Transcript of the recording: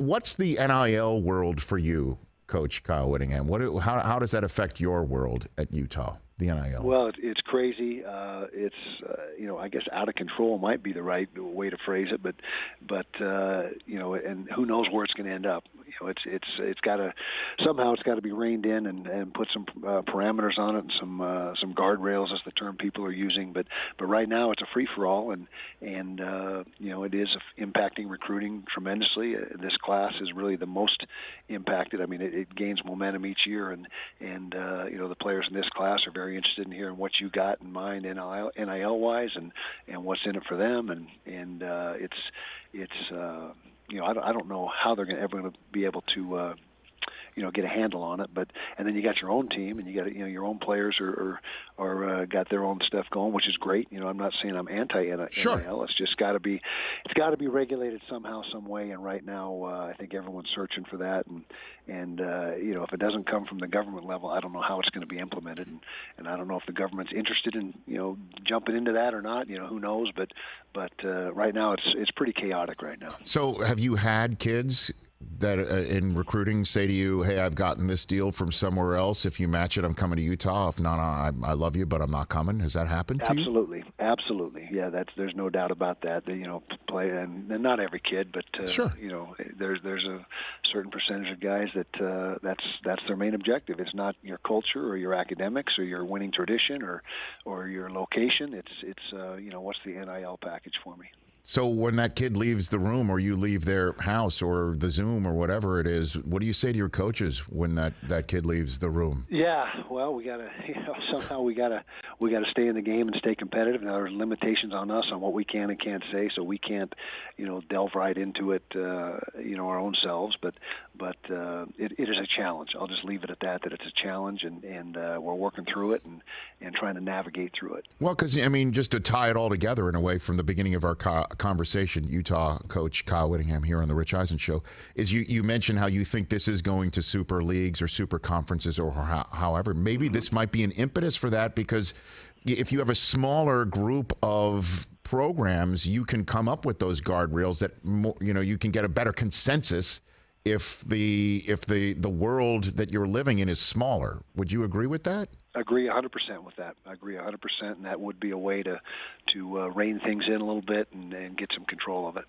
What's the NIL world for you, Coach Kyle Whittingham? How does that affect your world at Utah? The NIL. Well, it's crazy. It's I guess out of control might be the right way to phrase it, but and who knows where it's going to end up. It's got to somehow it's got to be reined in and put some parameters on it and some guardrails, as the term people are using. But right now it's a free for all, and it is impacting recruiting tremendously. This class is really the most impacted. I mean, it gains momentum each year, and the players in this class are very interested in hearing what you got in mind NIL wise and what's in it for them, and I don't know how they're ever going to be able to get a handle on it, and then you got your own team, and you got your own players are got their own stuff going, which is great. I'm not saying I'm anti-NIL. Sure. It's just got to be regulated somehow, some way. And right now, I think everyone's searching for that. And if it doesn't come from the government level, I don't know how it's going to be implemented. And I don't know if the government's interested in jumping into that or not. Who knows? But right now, it's pretty chaotic right now. So, have you had kids that in recruiting say to you, hey, I've gotten this deal from somewhere else. If you match it, I'm coming to Utah. If not, I love you, but I'm not coming. Has that happened to you? Absolutely. Yeah, there's no doubt about that. Play, and not every kid, but sure. There's a certain percentage of guys that's their main objective. It's not your culture or your academics or your winning tradition or your location. It's what's the NIL package for me? So when that kid leaves the room or you leave their house or the Zoom or whatever it is, what do you say to your coaches when that kid leaves the room? Yeah, well, we gotta somehow we gotta stay in the game and stay competitive. Now there's limitations on us on what we can and can't say, so we can't delve right into it our own selves. But it is a challenge. I'll just leave it at that it's a challenge, and we're working through it and trying to navigate through it. Well, because just to tie it all together in a way from the beginning of our conversation, Utah coach Kyle Whittingham here on the Rich Eisen Show, is you mentioned how you think this is going to super leagues or super conferences or however. Maybe this might be an impetus for that, because if you have a smaller group of programs, you can come up with those guardrails that you can get a better consensus if the world that you're living in is smaller. Would you agree with that? Agree 100% with that. I agree 100%, and that would be a way to rein things in a little bit and get some control of it.